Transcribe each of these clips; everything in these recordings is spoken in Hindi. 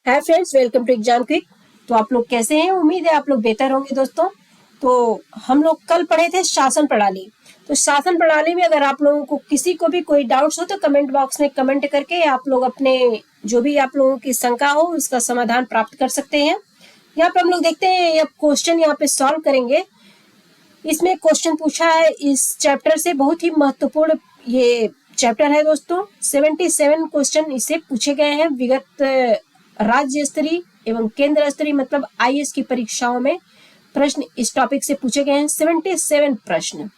Hi friends, welcome to Exam Quick. तो आप लोग कैसे हैं? उम्मीद है आप लोग बेहतर होंगे दोस्तों। तो हम लोग कल पढ़े थे शासन प्रणाली। तो शासन प्रणाली में अगर आप लोगों को किसी को भी कोई डाउट्स हो तो कमेंट बॉक्स में कमेंट करके आप लोग अपने जो भी आप लोगों की शंका हो उसका समाधान प्राप्त कर सकते हैं। यहाँ पे हम लोग देखते हैं, ये क्वेश्चन यहाँ पे सॉल्व करेंगे। इसमें क्वेश्चन पूछा है इस चैप्टर से, बहुत ही महत्वपूर्ण ये चैप्टर है दोस्तों। 77 क्वेश्चन इससे पूछे गए हैं विगत राज्य स्तरीय एवं केंद्र स्तरीय मतलब आईएएस की परीक्षाओं में प्रश्न इस टॉपिक से पूछे गए हैं। 77 प्रश्न,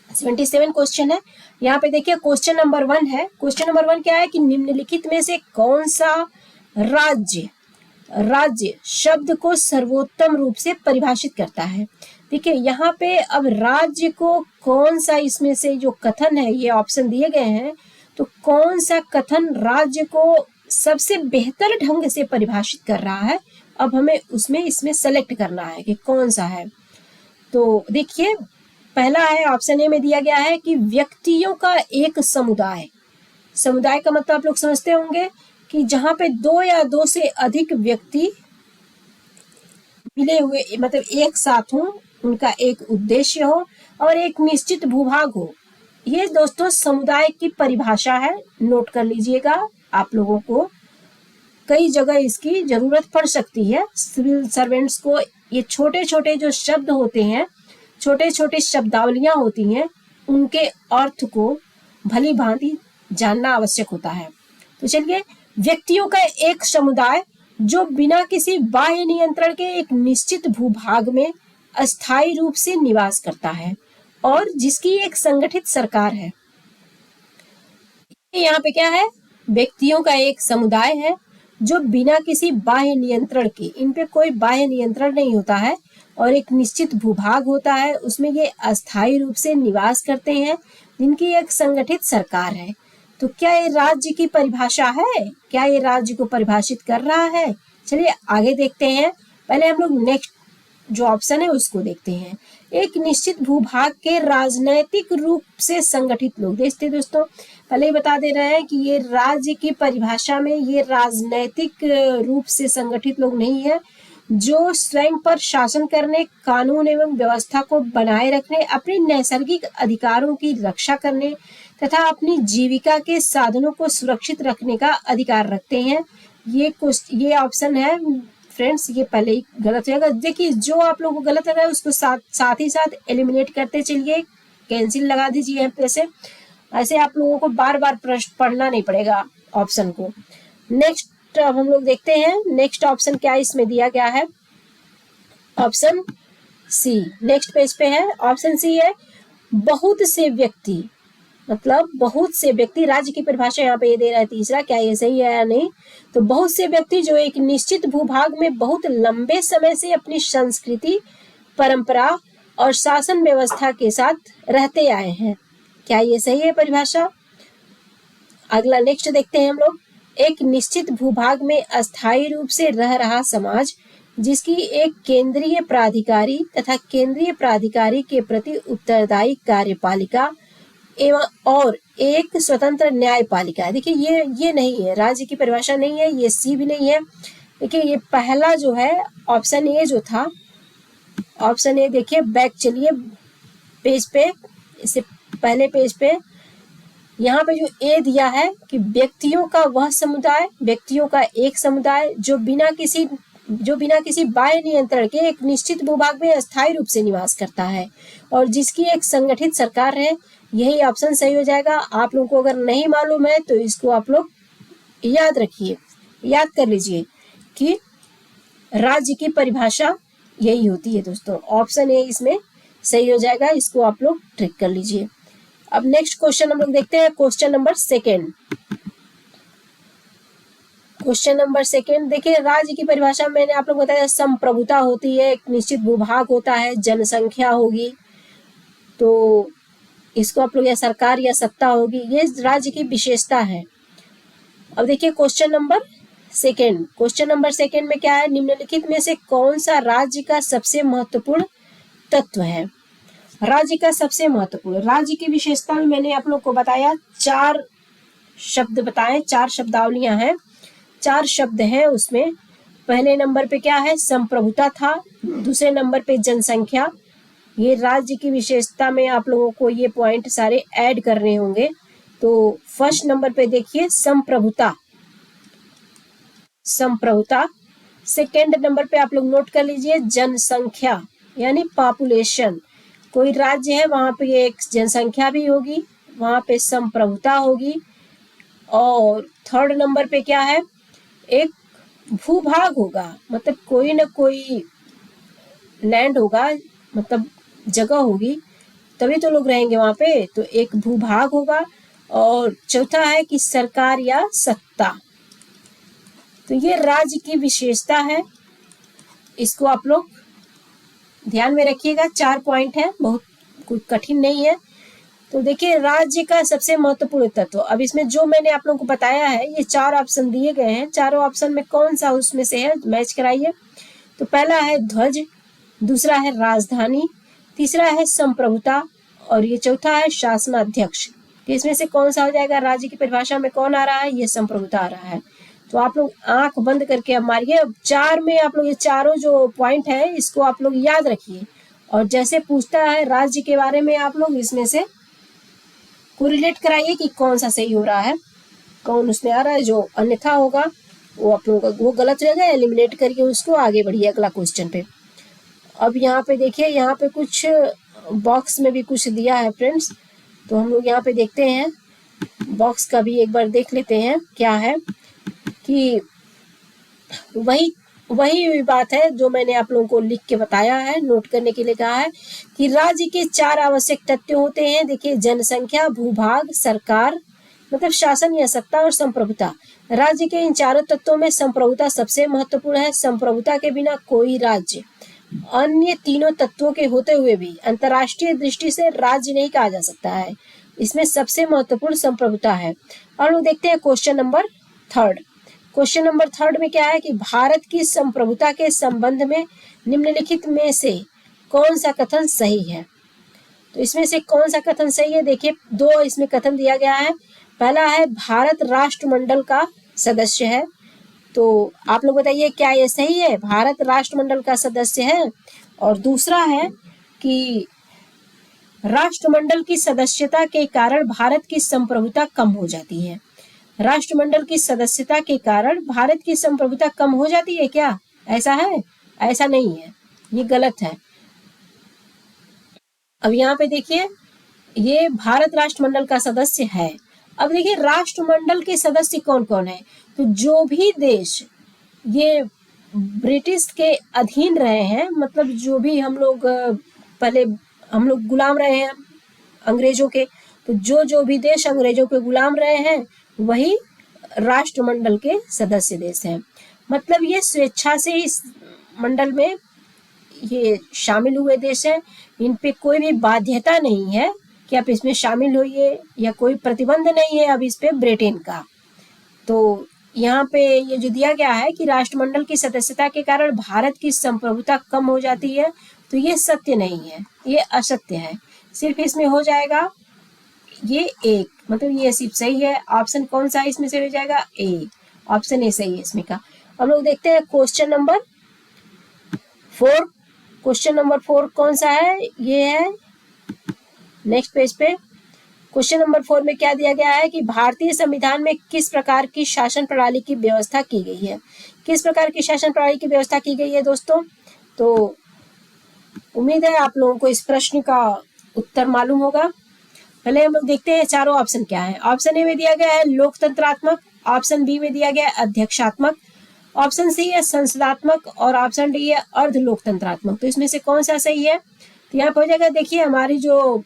77 क्वेश्चन है। यहाँ पे देखिए क्वेश्चन नंबर 1 है। क्वेश्चन नंबर 1 क्या है कि निम्नलिखित में से कौन सा राज्य शब्द को सर्वोत्तम रूप से परिभाषित करता है। देखिए यहाँ पे अब राज्य को कौन सा, इसमें से जो कथन है ये ऑप्शन दिए गए हैं, तो कौन सा कथन राज्य को सबसे बेहतर ढंग से परिभाषित कर रहा है, अब हमें इसमें सेलेक्ट करना है कि कौन सा है। तो देखिए पहला है, ऑप्शन ए में दिया गया है कि व्यक्तियों का एक समुदाय। समुदाय का मतलब आप लोग समझते होंगे कि जहां पे 2 या 2 से अधिक व्यक्ति मिले हुए मतलब एक साथ हो, उनका एक उद्देश्य हो और एक निश्चित भूभाग हो। ये दोस्तों समुदाय की परिभाषा है, नोट कर लीजिएगा। आप लोगों को कई जगह इसकी जरूरत पड़ सकती है। सिविल सर्वेंट्स को ये छोटे छोटे जो शब्द होते हैं, छोटे छोटे शब्दावलियां होती हैं, उनके अर्थ को भली भांति जानना आवश्यक होता है। तो चलिए, व्यक्तियों का एक समुदाय जो बिना किसी बाह्य नियंत्रण के एक निश्चित भूभाग में अस्थायी रूप से निवास करता है और जिसकी एक संगठित सरकार है। यहाँ पे क्या है, व्यक्तियों का एक समुदाय है जो बिना किसी बाह्य नियंत्रण के, इन पे कोई बाह्य नियंत्रण नहीं होता है और एक निश्चित भूभाग होता है, उसमें ये अस्थायी रूप से निवास करते हैं, जिनकी एक संगठित सरकार है। तो क्या ये राज्य की परिभाषा है? क्या ये राज्य को परिभाषित कर रहा है? चलिए आगे देखते हैं। पहले हम लोग नेक्स्ट जो ऑप्शन है उसको देखते हैं। एक निश्चित भूभाग के राजनैतिक रूप से संगठित लोग। देखते दोस्तों, पहले ही बता दे रहे हैं कि ये राज्य की परिभाषा में ये राजनैतिक रूप से संगठित लोग नहीं है, जो स्वयं पर शासन करने, कानून एवं व्यवस्था को बनाए रखने, अपने नैसर्गिक अधिकारों की रक्षा करने तथा अपनी जीविका के साधनों को सुरक्षित रखने का अधिकार रखते हैं। ये ऑप्शन है फ्रेंड्स, ये पहले ही गलत हो जाएगा। देखिए जो आप लोगों को गलत लग रहा है उसको साथ ही साथ एलिमिनेट करते चलिए, कैंसिल लगा दीजिए यहाँ पे से। ऐसे आप लोगों को बार बार प्रश्न पढ़ना नहीं पड़ेगा ऑप्शन को। नेक्स्ट अब हम लोग देखते हैं, नेक्स्ट ऑप्शन क्या इसमें दिया गया है। ऑप्शन सी नेक्स्ट पेज पे है। ऑप्शन सी है बहुत से व्यक्ति, मतलब बहुत से व्यक्ति। राज्य की परिभाषा यहाँ पे ये दे रहा है तीसरा, क्या ये सही है या नहीं। तो बहुत से व्यक्ति जो एक निश्चित भूभाग में बहुत लंबे समय से अपनी संस्कृति, परंपरा और शासन व्यवस्था के साथ रहते आए हैं, क्या ये सही है परिभाषा? अगला नेक्स्ट देखते हैं हम लोग। एक निश्चित भूभाग में अस्थायी रूप से रह रहा समाज जिसकी एक केंद्रीय प्राधिकारी तथा केंद्रीय प्राधिकारी के प्रति उत्तरदायी कार्यपालिका एवं और एक स्वतंत्र न्यायपालिका। देखिए ये नहीं है, राज्य की परिभाषा नहीं है, ये सी भी नहीं है। देखिए ये पहला जो है ऑप्शन ए जो था, ऑप्शन ए देखिए, बैक चलिए पेज पे, इससे पहले पेज पे यहाँ पे जो ए दिया है कि व्यक्तियों का वह समुदाय, व्यक्तियों का एक समुदाय जो बिना किसी बाह्य नियंत्रण के एक निश्चित भूभाग में अस्थायी रूप से निवास करता है और जिसकी एक संगठित सरकार है, यही ऑप्शन सही हो जाएगा। आप लोगों को अगर नहीं मालूम है तो इसको आप लोग याद रखिए, याद कर लीजिए कि राज्य की परिभाषा यही होती है दोस्तों। ऑप्शन ए इसमें सही हो जाएगा, इसको आप लोग ट्रिक कर लीजिए। अब नेक्स्ट क्वेश्चन हम लोग देखते हैं, question number second. Question number second देखिए, राज्य की परिभाषा मैंने आप लोग बताया संप्रभुता होती है, एक निश्चित भूभाग होता है, जनसंख्या होगी, तो इसको आप लोग या सरकार या सत्ता होगी, ये राज्य की विशेषता है। अब देखिए question number second. Question number second में क्या है, निम्नलिखित में से कौन सा राज्य का सबसे महत्वपूर्ण तत्व है। राज्य का सबसे महत्वपूर्ण, राज्य की विशेषता में मैंने आप लोग को बताया 4 शब्द बताए, 4 शब्दावलियां हैं। 4 शब्द हैं उसमें। पहले नंबर पे क्या है, संप्रभुता था। दूसरे नंबर पे जनसंख्या। ये राज्य की विशेषता में आप लोगों को ये पॉइंट सारे ऐड करने होंगे। तो फर्स्ट नंबर पे देखिए संप्रभुता, संप्रभुता। सेकेंड नंबर पे आप लोग नोट कर लीजिए जनसंख्या यानी पॉपुलेशन। कोई राज्य है वहां पे एक जनसंख्या भी होगी, वहां पे संप्रभुता होगी। और थर्ड नंबर पे क्या है, एक भूभाग होगा, मतलब कोई ना कोई लैंड होगा, मतलब जगह होगी, तभी तो लोग रहेंगे वहां पे, तो एक भूभाग होगा। और चौथा है कि सरकार या सत्ता। तो ये राज्य की विशेषता है, इसको आप लोग ध्यान में रखिएगा। 4 पॉइंट है, बहुत कुछ कठिन नहीं है। तो देखिए राज्य का सबसे महत्वपूर्ण तत्व, अब इसमें जो मैंने आप लोगों को बताया है, ये 4 ऑप्शन दिए गए हैं, चारों ऑप्शन में कौन सा उसमें से है, मैच कराइए। तो पहला है ध्वज, दूसरा है राजधानी, तीसरा है संप्रभुता और ये चौथा है शासनाध्यक्ष। तो इसमें से कौन सा हो जाएगा, राज्य की परिभाषा में कौन आ रहा है, ये संप्रभुता आ रहा है। तो आप लोग आंख बंद करके अब मारिए। अब 4 में आप लोग ये चारों जो पॉइंट है इसको आप लोग याद रखिए, और जैसे पूछता है राज्य के बारे में आप लोग इसमें से कोरिलेट कराइए कि कौन सा सही हो रहा है, कौन उसमें आ रहा है। जो अन्यथा होगा वो आप लोगों का वो गलत रहेगा, एलिमिनेट करके उसको आगे बढ़िए अगला क्वेश्चन पे। अब यहाँ पे देखिए, यहाँ पे कुछ बॉक्स में भी कुछ दिया है फ्रेंड्स, तो हम लोग यहाँ पे देखते हैं, बॉक्स का भी एक बार देख लेते हैं क्या है। कि वही बात है जो मैंने आप लोगों को लिख के बताया है, नोट करने के लिए कहा है कि राज्य के 4 आवश्यक तत्व होते हैं। देखिए जनसंख्या, भूभाग, सरकार मतलब शासन या सत्ता, और संप्रभुता। राज्य के इन चारों तत्वों में संप्रभुता सबसे महत्वपूर्ण है। संप्रभुता के बिना कोई राज्य अन्य तीनों तत्वों के होते हुए भी अंतर्राष्ट्रीय दृष्टि से राज्य नहीं कहा जा सकता है। इसमें सबसे महत्वपूर्ण संप्रभुता है। और लोग देखते हैं क्वेश्चन नंबर 3। क्वेश्चन नंबर 3 में क्या है कि भारत की संप्रभुता के संबंध में निम्नलिखित में से कौन सा कथन सही है। तो इसमें से कौन सा कथन सही है, देखिए 2 इसमें कथन दिया गया है। पहला है भारत राष्ट्रमंडल का सदस्य है। तो आप लोग बताइए क्या ये सही है, भारत राष्ट्रमंडल का सदस्य है। और दूसरा है कि राष्ट्रमंडल की सदस्यता के कारण भारत की संप्रभुता कम हो जाती है। राष्ट्रमंडल की सदस्यता के कारण भारत की संप्रभुता कम हो जाती है क्या, ऐसा है? ऐसा नहीं है, ये गलत है। अब यहाँ पे देखिए, ये भारत राष्ट्रमंडल का सदस्य है। अब देखिए राष्ट्रमंडल के सदस्य कौन कौन है, तो जो भी देश ये ब्रिटिश के अधीन रहे हैं, मतलब जो भी हम लोग पहले हम लोग गुलाम रहे हैं अंग्रेजों के, तो जो भी देश अंग्रेजों के गुलाम रहे हैं वही राष्ट्रमंडल के सदस्य देश हैं। मतलब ये स्वेच्छा से इस मंडल में ये शामिल हुए देश हैं, इन पे कोई भी बाध्यता नहीं है कि आप इसमें शामिल होइए, या कोई प्रतिबंध नहीं है अब इस पे ब्रिटेन का। तो यहाँ पे ये जो दिया गया है कि राष्ट्रमंडल की सदस्यता के कारण भारत की संप्रभुता कम हो जाती है, तो ये सत्य नहीं है, ये असत्य है। सिर्फ इसमें हो जाएगा ये एक, मतलब ये सिर्फ सही है। ऑप्शन कौन सा इसमें से हो जाएगा, ए, ऑप्शन ए सही है इसमें का। हम लोग देखते हैं क्वेश्चन नंबर 4। क्वेश्चन नंबर 4 कौन सा है, ये है नेक्स्ट पेज पे। क्वेश्चन नंबर 4 में क्या दिया गया है कि भारतीय संविधान में किस प्रकार की शासन प्रणाली की व्यवस्था की गई है। किस प्रकार की शासन प्रणाली की व्यवस्था की गई है दोस्तों, तो उम्मीद है आप लोगों को इस प्रश्न का उत्तर मालूम होगा। पहले हम लोग देखते हैं चारों ऑप्शन क्या है। ऑप्शन ए में दिया गया है लोकतंत्रात्मक, ऑप्शन बी में दिया गया है अध्यक्षात्मक, ऑप्शन सी है संसदात्मक, और ऑप्शन डी है अर्ध लोकतंत्रात्मक। तो इसमें से कौन सा सही है, तो यहाँ पर हो जाएगा, देखिए हमारी जो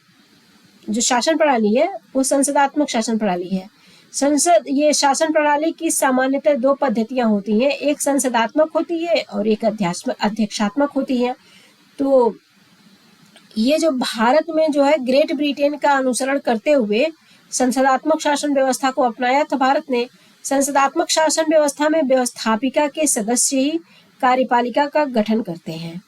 शासन प्रणाली है वो संसदात्मक शासन प्रणाली है। संसद, ये शासन प्रणाली की सामान्यतः 2 पद्धतियां होती हैं, एक संसदात्मक होती है और एक अध्यक्षात्मक होती है। तो ये जो भारत में जो है ग्रेट ब्रिटेन का अनुसरण करते हुए संसदात्मक शासन व्यवस्था को अपनाया था भारत ने। संसदात्मक शासन व्यवस्था में व्यवस्थापिका के सदस्य ही कार्यपालिका का गठन करते हैं।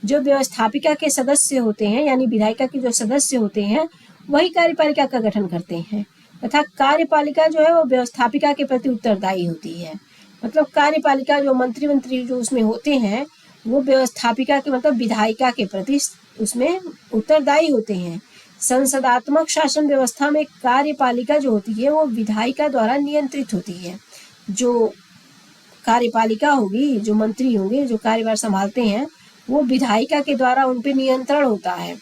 जो व्यवस्थापिका के सदस्य होते हैं यानी विधायिका के जो सदस्य होते हैं वही कार्यपालिका का गठन करते हैं, तथा कार्यपालिका जो है वो व्यवस्थापिका के प्रति उत्तरदायी होती है। मतलब कार्यपालिका जो मंत्री जो उसमें होते हैं वो व्यवस्थापिका के मतलब विधायिका के प्रति उसमें उत्तरदायी होते हैं। संसदात्मक शासन व्यवस्था में कार्यपालिका जो होती है वो विधायिका द्वारा नियंत्रित होती है। जो कार्यपालिका होगी, जो मंत्री होंगे, जो कार्यभार संभालते हैं, वो विधायिका के द्वारा उन पे नियंत्रण होता है।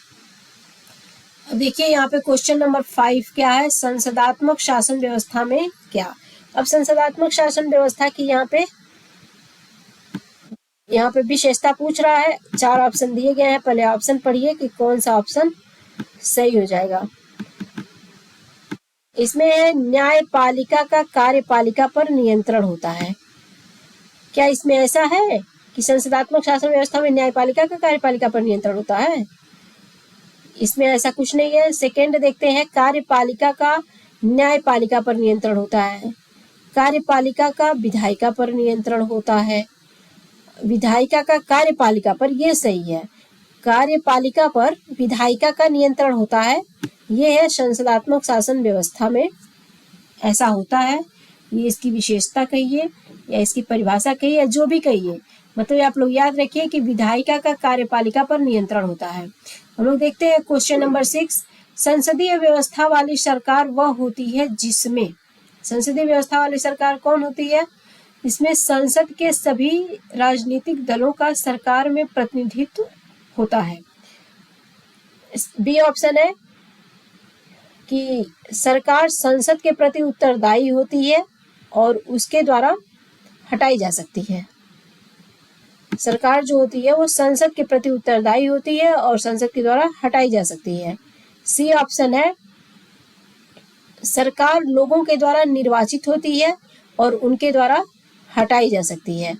अब देखिए यहाँ पे क्वेश्चन नंबर 5 क्या है, संसदात्मक शासन व्यवस्था में क्या। अब संसदात्मक शासन व्यवस्था की यहाँ पे विशेषता पूछ रहा है। 4 ऑप्शन दिए गए हैं, पहले ऑप्शन पढ़िए कि कौन सा ऑप्शन सही हो जाएगा। इसमें है न्यायपालिका का कार्यपालिका पर नियंत्रण होता है। क्या इसमें ऐसा है कि संसदात्मक शासन व्यवस्था में न्यायपालिका का कार्यपालिका पर नियंत्रण होता है? इसमें ऐसा कुछ नहीं है। सेकंड देखते हैं, कार्यपालिका का न्यायपालिका पर नियंत्रण होता है, कार्यपालिका का विधायिका पर नियंत्रण होता है, विधायिका का कार्यपालिका पर, ये सही है, कार्यपालिका पर विधायिका का नियंत्रण होता है। ये है संसदात्मक शासन व्यवस्था में ऐसा होता है। ये इसकी विशेषता कहिए या इसकी परिभाषा कहिए या जो भी कहिए, मतलब आप लोग याद रखिए कि विधायिका का कार्यपालिका पर नियंत्रण होता है। हम लोग देखते हैं क्वेश्चन नंबर 6, संसदीय व्यवस्था वाली सरकार वह होती है जिसमें, संसदीय व्यवस्था वाली सरकार कौन होती है? इसमें संसद के सभी राजनीतिक दलों का सरकार में प्रतिनिधित्व होता है। बी ऑप्शन है कि सरकार संसद के प्रति उत्तरदायी होती है और उसके द्वारा हटाई जा सकती है। सरकार जो होती है वो संसद के प्रति उत्तरदायी होती है और संसद के द्वारा हटाई जा सकती है। सी ऑप्शन है सरकार लोगों के द्वारा निर्वाचित होती है और उनके द्वारा हटाई जा सकती है।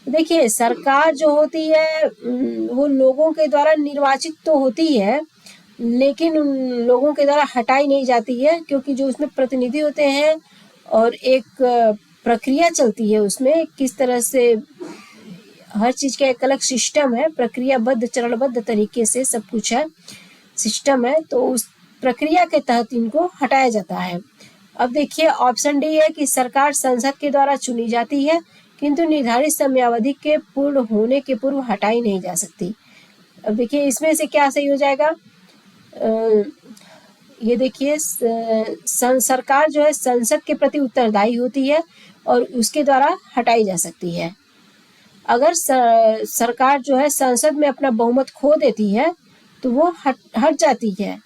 देखिए सरकार जो होती है वो लोगों के द्वारा निर्वाचित तो होती है लेकिन उन लोगों के द्वारा हटाई नहीं जाती है, क्योंकि जो उसमें प्रतिनिधि होते हैं और एक प्रक्रिया चलती है उसमें, किस तरह से हर चीज का एक अलग सिस्टम है, प्रक्रियाबद्ध चरणबद्ध तरीके से सब कुछ है, सिस्टम है, तो उस प्रक्रिया के तहत इनको हटाया जाता है। अब देखिए ऑप्शन डी है कि सरकार संसद के द्वारा चुनी जाती है किंतु निर्धारित समयावधि के पूर्ण होने के पूर्व हटाई नहीं जा सकती। अब देखिए इसमें से क्या सही हो जाएगा। ये देखिए सरकार जो है संसद के प्रति उत्तरदायी होती है और उसके द्वारा हटाई जा सकती है। अगर सरकार जो है संसद में अपना बहुमत खो देती है तो वो हट जाती है,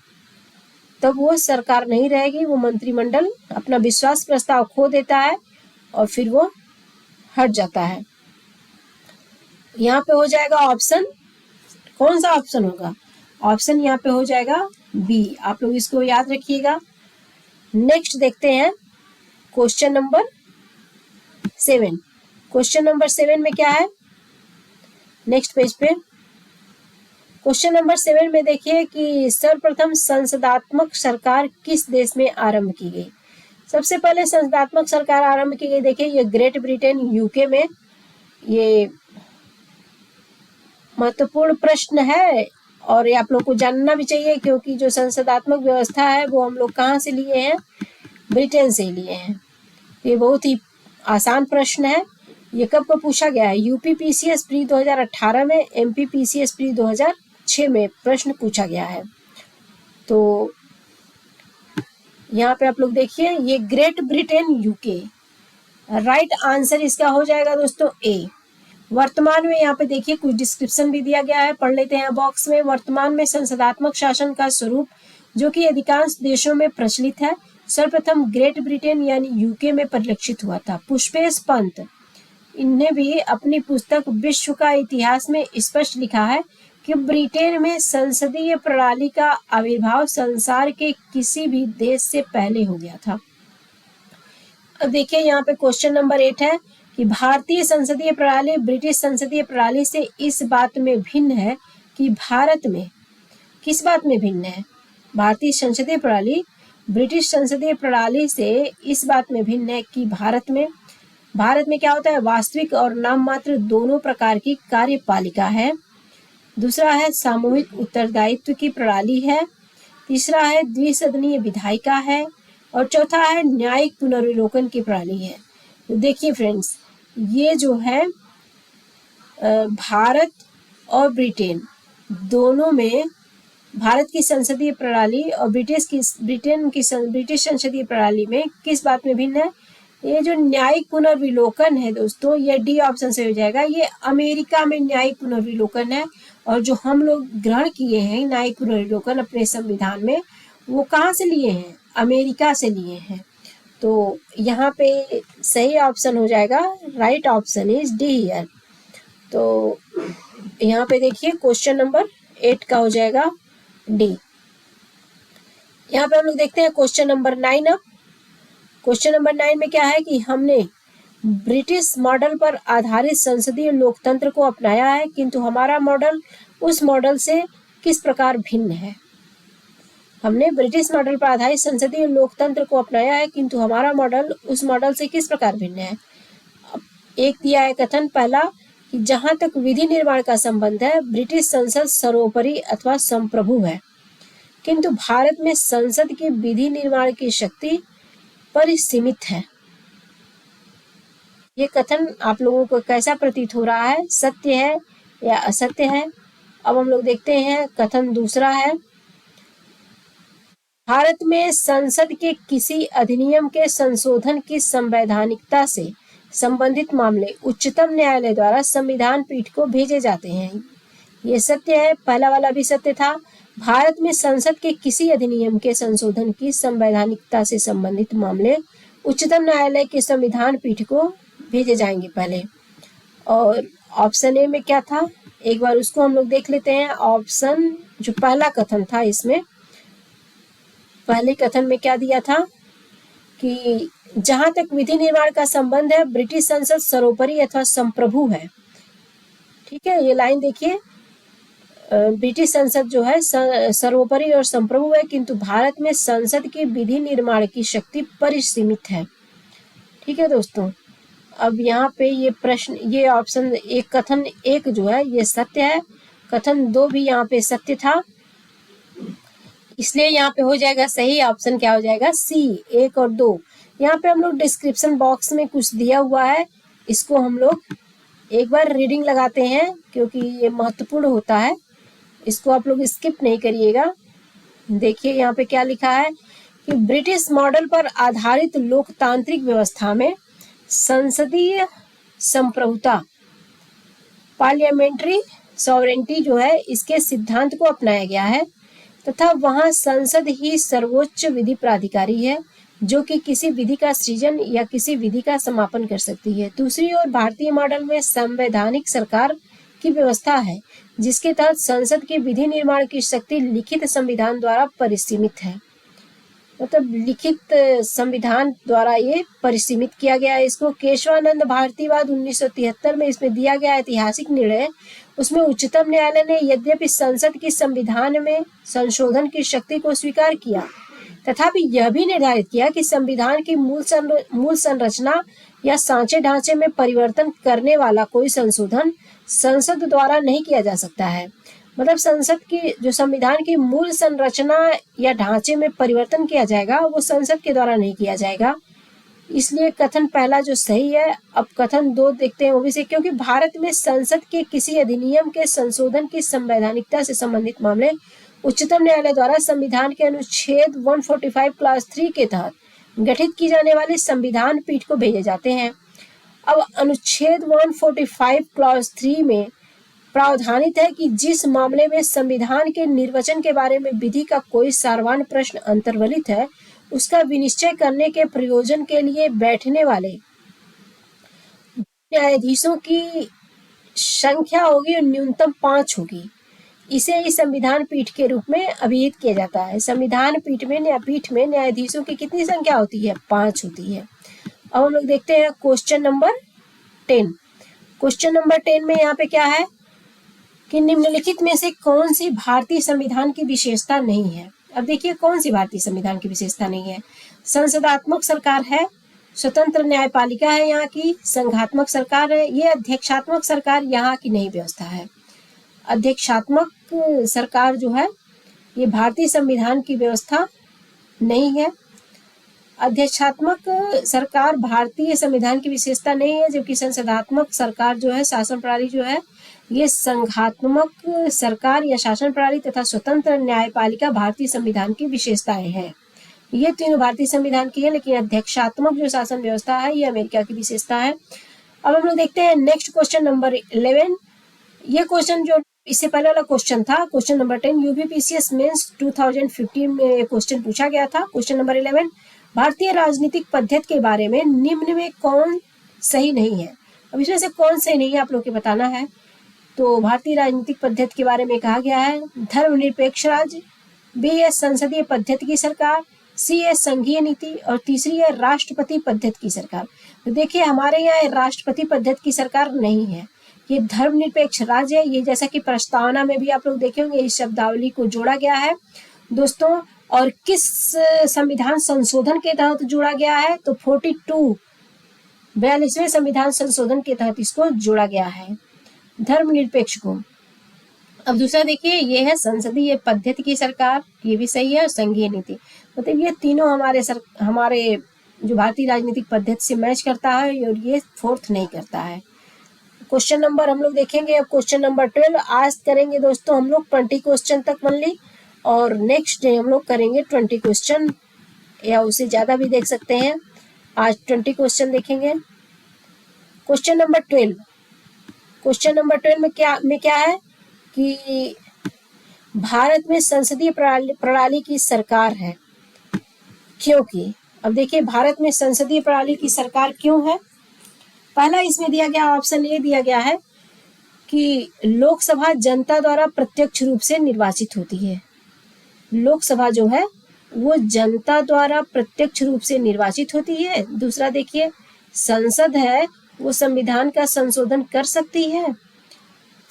तब वो सरकार नहीं रहेगी, वो मंत्रिमंडल अपना विश्वास प्रस्ताव खो देता है और फिर वो हट जाता है। यहाँ पे हो जाएगा ऑप्शन, कौन सा ऑप्शन होगा? ऑप्शन यहाँ पे हो जाएगा बी। आप लोग इसको याद रखिएगा। नेक्स्ट देखते हैं क्वेश्चन नंबर 7। क्वेश्चन नंबर 7 में क्या है, नेक्स्ट पेज पे क्वेश्चन नंबर 7 में देखिए कि सर्वप्रथम संसदात्मक सरकार किस देश में आरंभ की गई। सबसे पहले संसदात्मक सरकार आरंभ की गई, देखिए ये ग्रेट ब्रिटेन यूके में। ये महत्वपूर्ण प्रश्न है और ये आप लोग को जानना भी चाहिए, क्योंकि जो संसदात्मक व्यवस्था है वो हम लोग कहाँ से लिए हैं, ब्रिटेन से लिए हैं। ये बहुत ही आसान प्रश्न है। ये कब को पूछा गया है? यूपीपीसीएस प्री 2018 में, एमपीपीसीएस प्री 2006 में प्रश्न पूछा गया है। तो यहाँ पे आप लोग देखिए ये great Britain UK, right answer इसका हो जाएगा दोस्तों ए। वर्तमान में यहाँ पे देखिए कुछ डिस्क्रिप्शन भी दिया गया है, पढ़ लेते हैं बॉक्स में। वर्तमान में संसदात्मक शासन का स्वरूप जो कि अधिकांश देशों में प्रचलित है, सर्वप्रथम ग्रेट ब्रिटेन यानी यूके में परिलक्षित हुआ था। पुष्पेश पंत, इनने भी अपनी पुस्तक विश्व का इतिहास में स्पष्ट लिखा है कि ब्रिटेन में संसदीय प्रणाली का आविर्भाव संसार के किसी भी देश से पहले हो गया था। अब देखिए यहाँ पे क्वेश्चन नंबर 8 है कि भारतीय संसदीय प्रणाली ब्रिटिश संसदीय प्रणाली से इस बात में भिन्न है कि भारत में, किस बात में भिन्न है? भारतीय संसदीय प्रणाली ब्रिटिश संसदीय प्रणाली से इस बात में भिन्न है कि भारत में क्या होता है, वास्तविक और नाम मात्र दोनों प्रकार की कार्यपालिका है। दूसरा है सामूहिक उत्तरदायित्व की प्रणाली है। तीसरा है द्विसदनीय विधायिका है और चौथा है न्यायिक पुनर्विलोकन की प्रणाली है। तो देखिए फ्रेंड्स, ये जो है भारत और ब्रिटेन दोनों में, भारत की संसदीय प्रणाली और ब्रिटिश संसदीय प्रणाली में किस बात में भिन्न है? ये जो न्यायिक पुनर्विलोकन है दोस्तों, ये डी ऑप्शन से हो जाएगा। ये अमेरिका में न्यायिक पुनर्विलोकन है, और जो हम लोग ग्रहण किए हैं न्यायिक पुनर्विलोकन अपने संविधान में, वो कहाँ से लिए हैं? अमेरिका से लिए हैं। तो यहाँ पे सही ऑप्शन हो जाएगा, right option is D here. तो यहाँ पे देखिए क्वेश्चन नंबर 8 का हो जाएगा डी। यहाँ पे हम लोग देखते हैं क्वेश्चन नंबर 9। अब क्वेश्चन नंबर 9 में क्या है कि हमने ब्रिटिश मॉडल पर आधारित संसदीय लोकतंत्र को अपनाया है, किंतु हमारा मॉडल उस मॉडल से किस प्रकार भिन्न है? हमने ब्रिटिश मॉडल पर आधारित संसदीय लोकतंत्र को अपनाया है, किंतु हमारा मॉडल उस मॉडल से किस प्रकार भिन्न है? एक दिया है कथन पहला कि जहां तक विधि निर्माण का संबंध है ब्रिटिश संसद सर्वोपरि अथवा संप्रभु है, किंतु भारत में संसद की विधि निर्माण की शक्ति परिसीमित है। ये कथन आप लोगों को कैसा प्रतीत हो रहा है? सत्य है या असत्य है? अब हम लोग देखते हैं कथन दूसरा है, भारत में संसद के किसी अधिनियम के संशोधन की संवैधानिकता से संबंधित मामले उच्चतम न्यायालय द्वारा संविधान पीठ को भेजे जाते हैं। ये सत्य है, पहला वाला भी सत्य था। भारत में संसद के किसी अधिनियम के संशोधन की संवैधानिकता से संबंधित मामले उच्चतम न्यायालय के संविधान पीठ को भेजे जाएंगे पहले। और ऑप्शन ए में क्या था, एक बार उसको हम लोग देख लेते हैं। ऑप्शन जो पहला कथन था, इसमें पहले कथन में क्या दिया था कि जहां तक विधि निर्माण का संबंध है ब्रिटिश संसद सर्वोपरि अथवा संप्रभु है। ठीक है, ये लाइन देखिए, ब्रिटिश संसद जो है सर्वोपरि और संप्रभु है, किंतु भारत में संसद की विधि निर्माण की शक्ति परिसीमित है। ठीक है दोस्तों, अब यहाँ पे ये प्रश्न, ये ऑप्शन एक, कथन एक जो है ये सत्य है, कथन दो भी यहाँ पे सत्य था, इसलिए यहाँ पे हो जाएगा सही ऑप्शन क्या हो जाएगा? सी, 1 और 2। यहाँ पे हम लोग डिस्क्रिप्शन बॉक्स में कुछ दिया हुआ है, इसको हम लोग एक बार रीडिंग लगाते हैं क्योंकि ये महत्वपूर्ण होता है, इसको आप लोग स्किप नहीं करिएगा। देखिए यहाँ पे क्या लिखा है कि ब्रिटिश मॉडल पर आधारित लोकतांत्रिक व्यवस्था में संसदीय संप्रभुता, पार्लियामेंट्री सॉवरेंटी जो है, इसके सिद्धांत को अपनाया गया है तथा वहां संसद ही सर्वोच्च विधि प्राधिकारी है जो कि किसी विधि का सृजन या किसी विधि का समापन कर सकती है। दूसरी ओर भारतीय मॉडल में संवैधानिक सरकार की व्यवस्था है जिसके तहत संसद की विधि निर्माण की शक्ति लिखित संविधान द्वारा परिसीमित है। मतलब लिखित संविधान द्वारा ये परिसीमित किया गया है इसको। केशवानंद भारतीवाद 1973 में इसमें दिया गया ऐतिहासिक निर्णय, उसमें उच्चतम न्यायालय ने यद्यपि संसद की संविधान में संशोधन की शक्ति को स्वीकार किया तथापि यह भी निर्धारित किया कि संविधान की मूल संरचना या सांचे ढांचे में परिवर्तन करने वाला कोई संशोधन संसद द्वारा नहीं किया जा सकता है। मतलब संसद की जो संविधान की मूल संरचना या ढांचे में परिवर्तन किया जाएगा वो संसद के द्वारा नहीं किया जाएगा। इसलिए कथन पहला जो सही है। अब कथन दो देखते हैं वो भी सही, क्योंकि भारत में संसद के किसी अधिनियम के संशोधन की संवैधानिकता से संबंधित मामले उच्चतम न्यायालय द्वारा संविधान के अनुच्छेद 145 क्लास 3 के तहत गठित की जाने वाली संविधान पीठ को भेजे जाते हैं। अब अनुच्छेद 145 क्लास 3 में प्रावधानित है कि जिस मामले में संविधान के निर्वचन के बारे में विधि का कोई सारवान प्रश्न अंतर्वलित है उसका विनिश्चय करने के प्रयोजन के लिए बैठने वाले न्यायाधीशों की संख्या होगी न्यूनतम 5 होगी। इसे ही संविधान पीठ के रूप में अभिहित किया जाता है। संविधान पीठ में न्यायाधीशों की कितनी संख्या होती है? 5 होती है। अब हम लोग देखते हैं क्वेश्चन नंबर 10। क्वेश्चन नंबर 10 में यहाँ पे क्या है कि निम्नलिखित में से कौन सी भारतीय संविधान की विशेषता नहीं है? अब देखिए कौन सी भारतीय संविधान की विशेषता नहीं है। संसदात्मक सरकार है, स्वतंत्र न्यायपालिका है यहाँ की, संघात्मक सरकार है, ये अध्यक्षात्मक सरकार यहाँ की नहीं व्यवस्था है। अध्यक्षात्मक सरकार जो है ये भारतीय संविधान की व्यवस्था नहीं है। अध्यक्षात्मक सरकार भारतीय संविधान की विशेषता नहीं है, जबकि संसदात्मक सरकार जो है, शासन प्रणाली जो है, ये संघात्मक सरकार या शासन प्रणाली तथा स्वतंत्र न्यायपालिका भारतीय संविधान की विशेषताएं हैं। ये तीनों भारतीय संविधान की है, लेकिन अध्यक्षात्मक जो शासन व्यवस्था है ये अमेरिका की विशेषता है। अब हम लोग देखते हैं नेक्स्ट क्वेश्चन नंबर 11। ये क्वेश्चन जो इससे पहले वाला क्वेश्चन था, क्वेश्चन नंबर 10, यूपीपीसीएस मेंस 2015 में क्वेश्चन पूछा गया था। क्वेश्चन नंबर 11, भारतीय राजनीतिक पद्धति के बारे में निम्न में कौन सही नहीं है। अब इसमें से कौन सही नहीं है आप लोग को बताना है। तो भारतीय राजनीतिक पद्धति के बारे में कहा गया है धर्मनिरपेक्ष राज्य, बी है संसदीय पद्धति की सरकार, सी है संघीय नीति और तीसरी है राष्ट्रपति पद्धति की सरकार। तो देखिए हमारे यहाँ राष्ट्रपति पद्धति की सरकार नहीं है, ये धर्मनिरपेक्ष राज्य है। ये जैसा कि प्रस्तावना में भी आप लोग देखेंगे इस शब्दावली को जोड़ा गया है दोस्तों। और किस संविधान संशोधन के तहत जोड़ा गया है, तो 42वें संविधान संशोधन के तहत इसको जोड़ा गया है धर्मनिरपेक्ष को। अब दूसरा देखिए, ये है संसदीय पद्धति की सरकार, ये भी सही है, और संघीय नीति, मतलब ये तीनों हमारे जो भारतीय राजनीतिक पद्धति से मैच करता है और ये फोर्थ नहीं करता है। क्वेश्चन नंबर हम लोग देखेंगे अब क्वेश्चन नंबर 12। आज करेंगे दोस्तों हम लोग 20 क्वेश्चन तक ओनली, और नेक्स्ट डे हम लोग करेंगे 20 क्वेश्चन या उससे ज़्यादा भी देख सकते हैं। आज 20 क्वेश्चन देखेंगे। क्वेश्चन नंबर 12, क्वेश्चन नंबर 12 में क्या है कि भारत में संसदीय प्रणाली की सरकार है, क्योंकि अब देखिए भारत में संसदीय प्रणाली की सरकार क्यों है। पहला इसमें दिया गया ऑप्शन ए दिया गया है कि लोकसभा जनता द्वारा प्रत्यक्ष रूप से निर्वाचित होती है। लोकसभा जो है वो जनता द्वारा प्रत्यक्ष रूप से निर्वाचित होती है। दूसरा देखिए संसद है वो संविधान का संशोधन कर सकती है।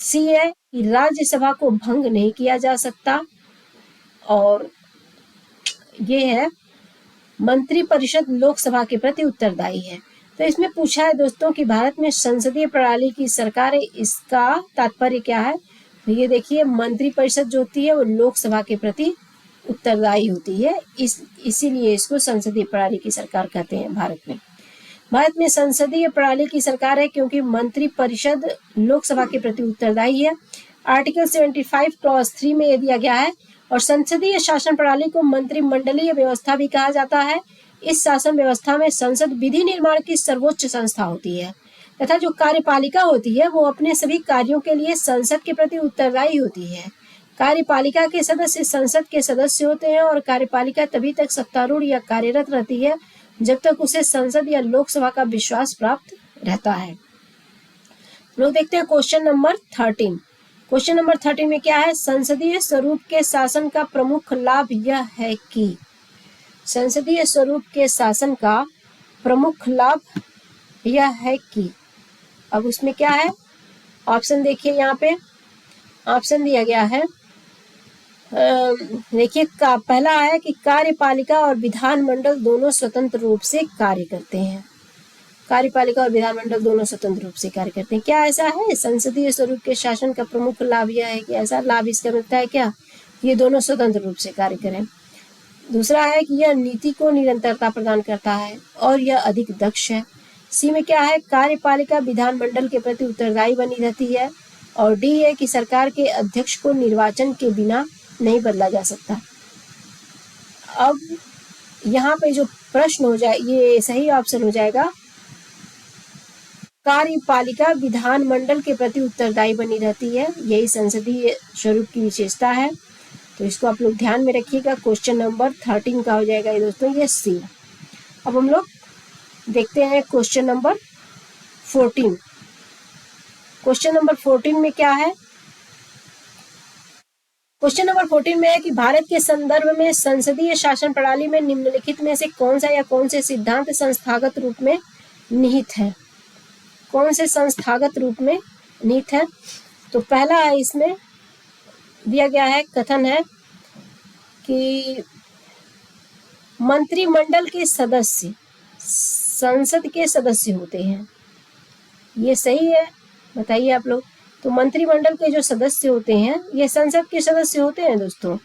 सी है कि राज्यसभा को भंग नहीं किया जा सकता, और ये है मंत्रिपरिषद लोकसभा के प्रति उत्तरदायी है। तो इसमें पूछा है दोस्तों कि भारत में संसदीय प्रणाली की सरकार है, इसका तात्पर्य क्या है। तो ये देखिए मंत्रिपरिषद जो होती है वो लोकसभा के प्रति उत्तरदायी होती है, इसीलिए इसको संसदीय प्रणाली की सरकार कहते हैं। भारत में संसदीय प्रणाली की सरकार है क्योंकि मंत्रिपरिषद लोकसभा के प्रति उत्तरदायी है। आर्टिकल 75 क्लॉज 3 में ये दिया गया है। और संसदीय शासन प्रणाली को मंत्रिमंडलीय व्यवस्था भी कहा जाता है। इस शासन व्यवस्था में संसद विधि निर्माण की सर्वोच्च संस्था होती है, तथा जो कार्यपालिका होती है वो अपने सभी कार्यों के लिए संसद के प्रति उत्तरदायी होती है। कार्यपालिका के सदस्य संसद के सदस्य होते हैं, और कार्यपालिका तभी तक सत्तारूढ़ या कार्यरत रहती है जब तक उसे संसद या लोकसभा का विश्वास प्राप्त रहता है। लोग देखते हैं क्वेश्चन नंबर 13। क्वेश्चन नंबर 13 में क्या है, संसदीय स्वरूप के शासन का प्रमुख लाभ यह है कि, संसदीय स्वरूप के शासन का प्रमुख लाभ यह है कि, अब उसमें क्या है ऑप्शन देखिए, यहाँ पे ऑप्शन दिया गया है। देखिए पहला है कि कार्यपालिका और विधानमंडल दोनों स्वतंत्र रूप से कार्य करते हैं। कार्यपालिका और विधानमंडल दोनों स्वतंत्र रूप से कार्य करते हैं। क्या ऐसा है, संसदीय स्वरूप के शासन का प्रमुख लाभ यह है कि, ऐसा लाभ इसका मिलता है क्या, ये दोनों स्वतंत्र रूप से कार्य करें। दूसरा है कि यह नीति को निरंतरता प्रदान करता है और यह अधिक दक्ष है। सी में क्या है, कार्यपालिका विधानमंडल के प्रति उत्तरदायी बनी रहती है। और डी है कि सरकार के अध्यक्ष को निर्वाचन के बिना नहीं बदला जा सकता। अब यहाँ पे जो प्रश्न हो जाए, ये सही ऑप्शन हो जाएगा, कार्यपालिका विधानमंडल के प्रति उत्तरदायी बनी रहती है, यही संसदीय स्वरूप की विशेषता है। तो इसको आप लोग ध्यान में रखिएगा। क्वेश्चन नंबर 13 का हो जाएगा ये दोस्तों, ये सी। अब हम लोग देखते हैं क्वेश्चन नंबर 14। क्वेश्चन नंबर 14 में क्या है, क्वेश्चन नंबर 14 में है कि भारत के संदर्भ में संसदीय शासन प्रणाली में निम्नलिखित में से कौन सा या कौन से सिद्धांत संस्थागत रूप में निहित है। कौन से संस्थागत रूप में निहित है, तो पहला है इसमें दिया गया है, कथन है कि मंत्रिमंडल के सदस्य संसद के सदस्य होते हैं। ये सही है, बताइए आप लोग। तो मंत्रिमंडल के जो सदस्य होते हैं ये संसद के सदस्य होते हैं दोस्तों।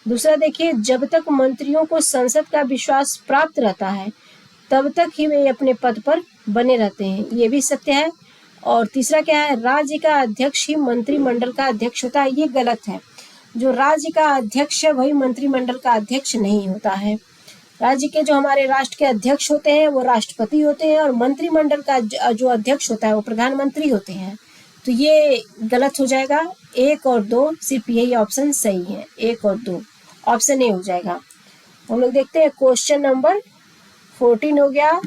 दूसरा देखिए, जब तक मंत्रियों को संसद का विश्वास प्राप्त रहता है तब तक ही वे अपने पद पर बने रहते हैं, ये भी सत्य है। और तीसरा क्या है, राज्य का अध्यक्ष ही मंत्रिमंडल का अध्यक्ष होता है, ये गलत है। जो राज्य का अध्यक्ष है वही मंत्रिमंडल का अध्यक्ष नहीं होता है। राज्य के जो हमारे राष्ट्र के अध्यक्ष होते हैं वो राष्ट्रपति होते हैं, और मंत्रिमंडल का जो अध्यक्ष होता है वो प्रधानमंत्री होते हैं। तो ये गलत हो जाएगा। 1 और 2 सिर्फ यही ऑप्शन सही है, 1 और 2 ऑप्शन ए हो जाएगा। हम लोग देखते हैं क्वेश्चन नंबर 14 हो गया।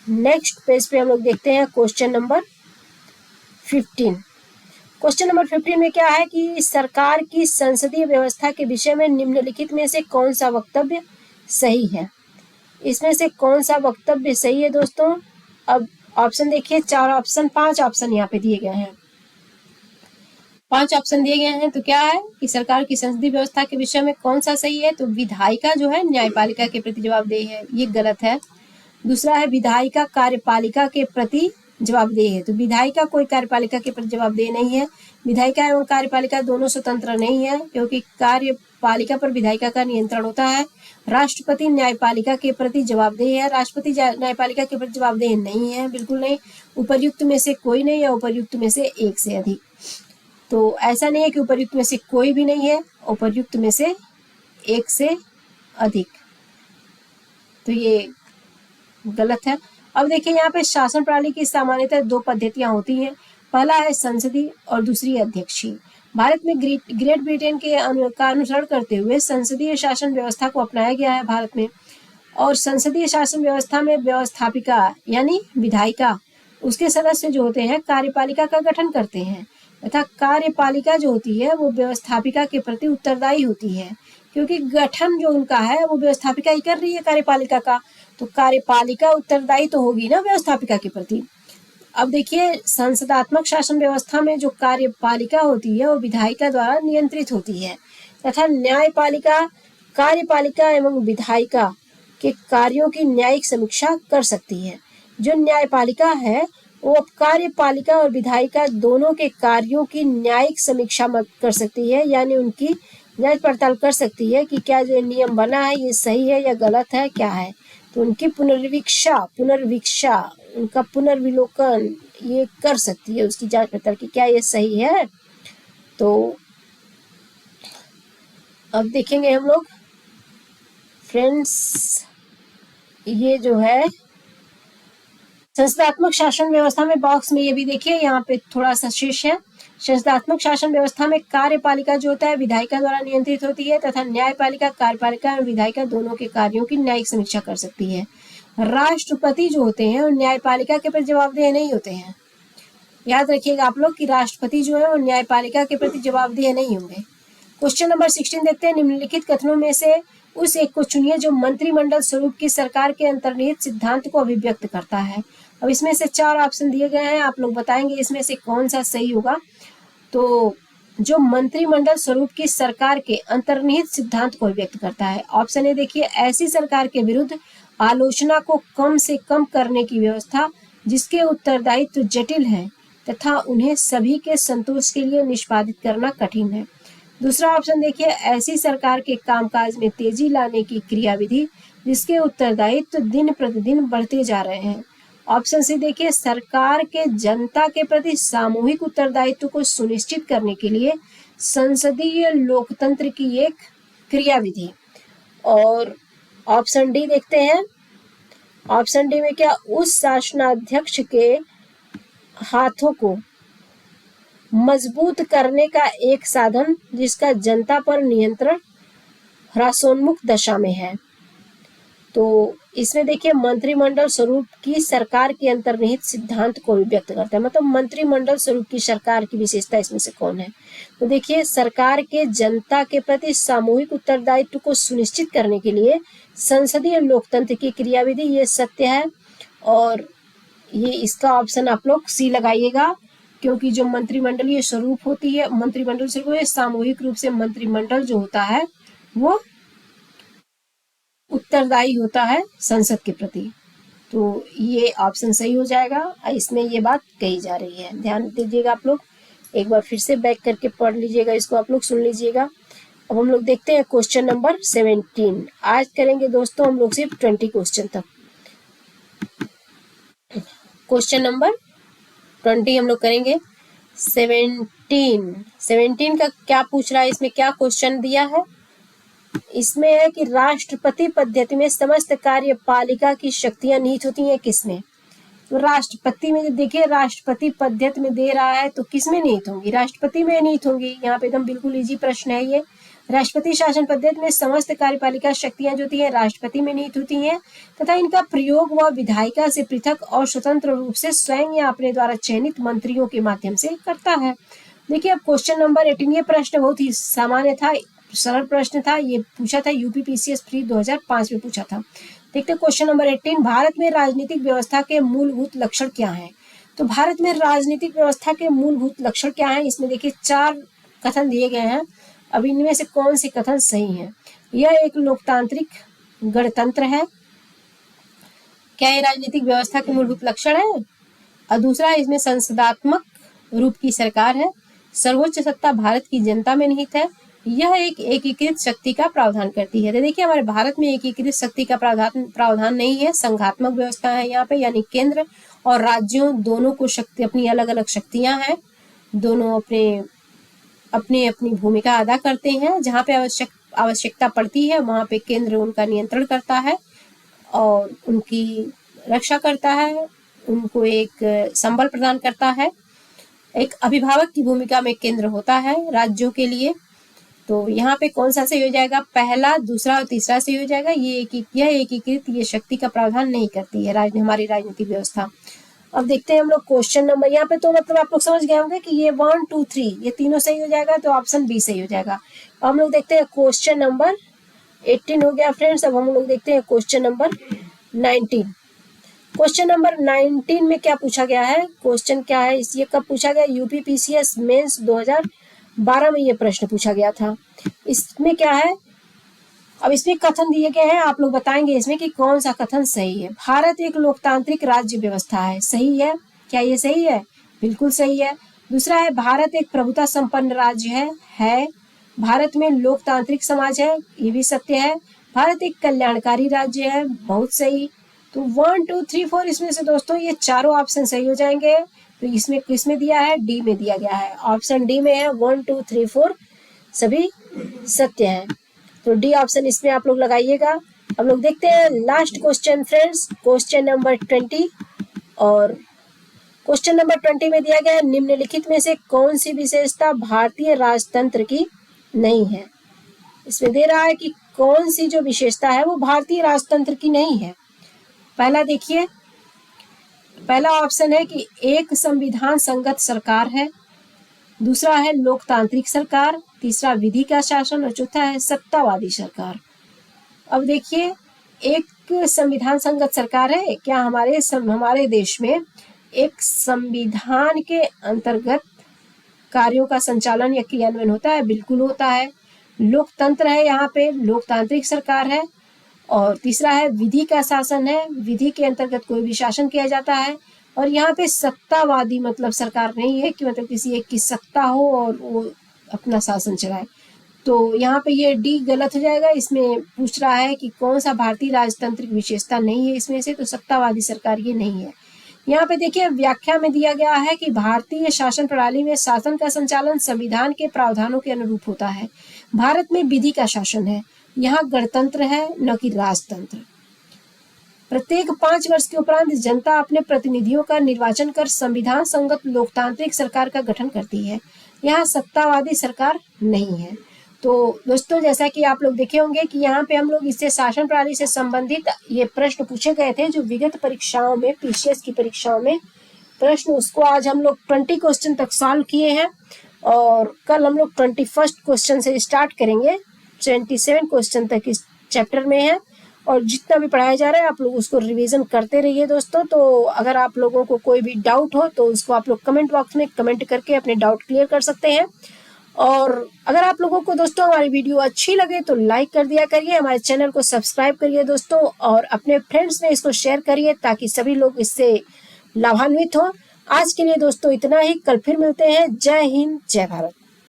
नेक्स्ट पेज पे हम लोग देखते हैं क्वेश्चन नंबर 15। क्वेश्चन नंबर 15 में क्या है कि सरकार की संसदीय व्यवस्था के विषय में निम्नलिखित में से कौन सा वक्तव्य सही है। इसमें से कौन सा वक्तव्य सही है दोस्तों। अब ऑप्शन देखिए, 4 ऑप्शन 5 ऑप्शन यहाँ पे दिए गए हैं। 5 ऑप्शन दिए गए हैं। तो क्या है कि सरकार की संसदीय व्यवस्था के विषय में कौन सा सही है। तो विधायिका जो है न्यायपालिका के प्रति जवाबदेह है, ये गलत है। दूसरा है विधायिका कार्यपालिका के प्रति जवाबदेह है। तो विधायिका कोई कार्यपालिका के प्रति जवाबदेह नहीं है। विधायिका एवं कार्यपालिका दोनों स्वतंत्र नहीं है, क्योंकि कार्यपालिका पर विधायिका का नियंत्रण होता है। राष्ट्रपति न्यायपालिका के प्रति जवाबदेह है, राष्ट्रपति न्यायपालिका के प्रति जवाबदेह नहीं है, बिल्कुल नहीं। उपर्युक्त में से कोई नहीं, या उपर्युक्त में से एक से अधिक। तो ऐसा नहीं है कि उपर्युक्त में से कोई भी नहीं है, उपर्युक्त में से एक से अधिक। तो ये गलत है। अब देखिए यहाँ पे शासन प्रणाली की सामान्यतः 2 पद्धतियां होती हैं। पहला है संसदीय और दूसरी अध्यक्षीय। भारत में ग्रेट ब्रिटेन के का अनुसरण करते हुए संसदीय शासन व्यवस्था को अपनाया गया है भारत में। और संसदीय शासन व्यवस्था में व्यवस्थापिका यानी विधायिका, उसके सदस्य जो होते हैं कार्यपालिका का गठन करते हैं, तथा कार्यपालिका जो होती है वो व्यवस्थापिका के प्रति उत्तरदायी होती है, क्योंकि गठन जो उनका है वो व्यवस्थापिका ही कर रही है कार्यपालिका का। तो कार्यपालिका उत्तरदायी तो होगी ना व्यवस्थापिका के प्रति। अब देखिए, संसदात्मक शासन व्यवस्था में जो कार्यपालिका होती है वो विधायिका द्वारा नियंत्रित होती है, तथा न्यायपालिका कार्यपालिका एवं विधायिका के कार्यों की न्यायिक समीक्षा कर सकती है। जो न्यायपालिका है वो कार्यपालिका और विधायिका दोनों के कार्यों की न्यायिक समीक्षा कर सकती है, यानी उनकी जांच पड़ताल कर सकती है कि क्या जो नियम बना है ये सही है या गलत है, क्या है। तो उनकी पुनर्वीक्षा उनका पुनर्विलोकन ये कर सकती है, उसकी जांच पड़ताल की क्या ये सही है। तो अब देखेंगे हम लोग फ्रेंड्स, ये जो है संसदात्मक शासन व्यवस्था में बॉक्स में ये भी देखिए, यहाँ पे थोड़ा सा शेष है। संसदात्मक शासन व्यवस्था में कार्यपालिका जो होता है विधायिका द्वारा नियंत्रित होती है, तथा न्यायपालिका कार्यपालिका और विधायिका दोनों के कार्यों की न्यायिक समीक्षा कर सकती है। राष्ट्रपति जो होते हैं वो न्यायपालिका के प्रति जवाबदेह नहीं होते हैं। याद रखिएगा आप लोग कि राष्ट्रपति जो है वो न्यायपालिका के प्रति जवाबदेह नहीं होंगे। क्वेश्चन नंबर 16 देखते हैं। निम्नलिखित कथनों में से उस एक को चुनिए जो मंत्रिमंडल स्वरूप की सरकार के अंतर्निहित सिद्धांत को अभिव्यक्त करता है। अब इसमें से 4 ऑप्शन दिए गए हैं, आप लोग बताएंगे इसमें से कौन सा सही होगा। तो जो मंत्रिमंडल स्वरूप की सरकार के अंतर्निहित सिद्धांत को व्यक्त करता है, ऑप्शन ए देखिए, ऐसी सरकार के विरुद्ध आलोचना को कम से कम करने की व्यवस्था जिसके उत्तरदायित्व जटिल है तथा उन्हें सभी के संतोष के लिए निष्पादित करना कठिन है। दूसरा ऑप्शन देखिए, ऐसी सरकार के कामकाज में तेजी लाने की क्रियाविधि जिसके उत्तरदायित्व दिन प्रतिदिन बढ़ते जा रहे हैं। ऑप्शन सी देखिए, सरकार के जनता के प्रति सामूहिक उत्तरदायित्व को सुनिश्चित करने के लिए संसदीय लोकतंत्र की एक क्रियाविधि। और ऑप्शन डी देखते हैं। ऑप्शन डी में क्या, उस शासनाध्यक्ष के हाथों को मजबूत करने का एक साधन जिसका जनता पर नियंत्रण ह्रासोन्मुख दशा में है। तो इसमें देखिए, मंत्रिमंडल स्वरूप की सरकार के अंतर्निहित सिद्धांत को भी व्यक्त करता है, मतलब मंत्रिमंडल स्वरूप की सरकार की विशेषता इसमें से कौन है। तो देखिए, सरकार के जनता के प्रति सामूहिक उत्तरदायित्व को सुनिश्चित करने के लिए संसदीय लोकतंत्र की क्रियाविधि, ये सत्य है। और ये इसका ऑप्शन आप लोग सी लगाइएगा, क्योंकि जो मंत्रिमंडलीय स्वरूप होती है, मंत्रिमंडल स्वरूप सामूहिक रूप से मंत्रिमंडल जो होता है वो उत्तरदायी होता है संसद के प्रति। तो ये ऑप्शन सही हो जाएगा। इसमें ये बात कही जा रही है, ध्यान दीजिएगा आप लोग। एक बार फिर से बैक करके पढ़ लीजिएगा, इसको आप लोग सुन लीजिएगा। अब हम लोग देखते हैं क्वेश्चन नंबर 17। आज करेंगे दोस्तों हम लोग सिर्फ 20 क्वेश्चन तक। क्वेश्चन नंबर 20 हम लोग करेंगे। 17 का क्या पूछ रहा है, इसमें क्या क्वेश्चन दिया है? इसमें है कि राष्ट्रपति पद्धति में समस्त कार्यपालिका की शक्तियां निहित होती हैं किसमें? तो राष्ट्रपति में जब देखिए राष्ट्रपति पद्धति में दे रहा है तो किसमें निहित होंगी? राष्ट्रपति में निहित होंगी। यहाँ पे एकदम बिल्कुल इजी प्रश्न है ये। राष्ट्रपति शासन पद्धति में समस्त कार्यपालिका शक्तियां जो होती हैं राष्ट्रपति में निहित होती हैं तथा इनका प्रयोग वह विधायिका से पृथक और स्वतंत्र रूप से स्वयं या अपने द्वारा चयनित मंत्रियों के माध्यम से करता है। देखिए अब क्वेश्चन नंबर 18, ये प्रश्न बहुत ही सामान्य था, सरल प्रश्न था। ये पूछा था यूपी पीसीएस प्री 2005 में पूछा था। देखते क्वेश्चन नंबर 18, भारत में राजनीतिक व्यवस्था के मूलभूत लक्षण क्या हैं? तो भारत में राजनीतिक व्यवस्था के मूलभूत लक्षण क्या हैं? इसमें देखिए 4 कथन दिए गए हैं। अब इनमें से कौन से कथन सही हैं? यह एक लोकतांत्रिक गणतंत्र है। क्या ये राजनीतिक व्यवस्था के मूलभूत लक्षण है? और दूसरा, इसमें संसदात्मक रूप की सरकार है। सर्वोच्च सत्ता भारत की जनता में निहित है। यह एक एकीकृत शक्ति का प्रावधान करती है। तो देखिए हमारे भारत में एकीकृत शक्ति का प्रावधान नहीं है, संघात्मक व्यवस्था है यहाँ पे, यानी केंद्र और राज्यों दोनों को शक्ति, अपनी अलग अलग शक्तियां हैं, दोनों अपनी अपनी भूमिका अदा करते हैं। जहाँ पे आवश्यकता पड़ती है वहाँ पे केंद्र उनका नियंत्रण करता है और उनकी रक्षा करता है, उनको एक संबल प्रदान करता है। एक अभिभावक की भूमिका में केंद्र होता है राज्यों के लिए। तो यहाँ पे कौन सा सही हो जाएगा? पहला, दूसरा और तीसरा सही हो जाएगा। यह एकीकृत ये शक्ति का प्रावधान नहीं करती है हमारी राजनीतिक व्यवस्था। अब देखते हैं हम लोग क्वेश्चन नंबर, यहाँ पे तो मतलब आप लोग समझ गए होंगे कि ये 1, 2, 3 ये तीनों सही हो जाएगा, तो ऑप्शन बी सही हो जाएगा। अब हम लोग देखते हैं क्वेश्चन नंबर 18 हो गया फ्रेंड्स। अब हम लोग देखते हैं क्वेश्चन नंबर 19। क्वेश्चन नंबर 19 में क्या पूछा गया है? क्वेश्चन क्या है, ये कब पूछा गया? यूपी पीसीएस मेंस 2012 में ये प्रश्न पूछा गया था। इसमें क्या है? अब इसमें कथन दिए गए हैं, आप लोग बताएंगे इसमें कि कौन सा कथन सही है। भारत एक लोकतांत्रिक राज्य व्यवस्था है, सही है। क्या ये सही है? बिल्कुल सही है। दूसरा है, भारत एक प्रभुता संपन्न राज्य है। भारत में लोकतांत्रिक समाज है, ये भी सत्य है। भारत एक कल्याणकारी राज्य है, बहुत सही। तो 1, 2, 3, 4 इसमें से दोस्तों ये चारों ऑप्शन सही हो जाएंगे। तो इसमें किसमें दिया है? डी में दिया गया है। ऑप्शन डी में है 1, 2, 3, 4 सभी सत्य है। तो डी ऑप्शन इसमें आप लोग लगाइएगा। हम लोग देखते हैं last question friends, question number 20। और क्वेश्चन नंबर 20 में दिया गया है, निम्नलिखित में से कौन सी विशेषता भारतीय राजतंत्र की नहीं है? इसमें दे रहा है कि कौन सी जो विशेषता है वो भारतीय राजतंत्र की नहीं है। पहला देखिए, पहला ऑप्शन है कि एक संविधान संगत सरकार है। दूसरा है लोकतांत्रिक सरकार। तीसरा विधि का शासन और चौथा है सत्तावादी सरकार। अब देखिए, एक संविधान संगत सरकार है। क्या हमारे देश में एक संविधान के अंतर्गत कार्यों का संचालन या क्रियान्वयन होता है? बिल्कुल होता है। लोकतंत्र है, यहाँ पे लोकतांत्रिक सरकार है। और तीसरा है विधि का शासन है, विधि के अंतर्गत कोई भी शासन किया जाता है। और यहाँ पे सत्तावादी मतलब सरकार नहीं है कि मतलब किसी एक की सत्ता हो और वो अपना शासन चलाए। तो यहाँ पे ये डी गलत हो जाएगा। इसमें पूछ रहा है कि कौन सा भारतीय राजतांत्रिक विशेषता नहीं है इसमें से, तो सत्तावादी सरकार ये नहीं है। यहाँ पे देखिए व्याख्या में दिया गया है कि भारतीय शासन प्रणाली में शासन का संचालन संविधान के प्रावधानों के अनुरूप होता है। भारत में विधि का शासन है, यहाँ गणतंत्र है न कि राजतंत्र। प्रत्येक 5 वर्ष के उपरांत जनता अपने प्रतिनिधियों का निर्वाचन कर संविधान संगत लोकतांत्रिक सरकार का गठन करती है, यहाँ सत्तावादी सरकार नहीं है। तो दोस्तों जैसा कि आप लोग देखे होंगे कि यहाँ पे हम लोग इससे शासन प्रणाली से संबंधित ये प्रश्न पूछे गए थे जो विगत परीक्षाओं में, पीसीएस की परीक्षाओं में प्रश्न, उसको आज हम लोग 20 क्वेश्चन तक सॉल्व किए हैं। और कल हम लोग 21 क्वेश्चन से स्टार्ट करेंगे, 27 क्वेश्चन तक इस चैप्टर में है। और जितना भी पढ़ाया जा रहा है आप लोग उसको रिवीजन करते रहिए दोस्तों। तो अगर आप लोगों को कोई भी डाउट हो तो उसको आप लोग कमेंट बॉक्स में कमेंट करके अपने डाउट क्लियर कर सकते हैं। और अगर आप लोगों को दोस्तों हमारी वीडियो अच्छी लगे तो लाइक कर दिया करिए, हमारे चैनल को सब्सक्राइब करिए दोस्तों, और अपने फ्रेंड्स में इसको शेयर करिए ताकि सभी लोग इससे लाभान्वित हों। आज के लिए दोस्तों इतना ही, कल फिर मिलते हैं। जय हिंद, जय भारत।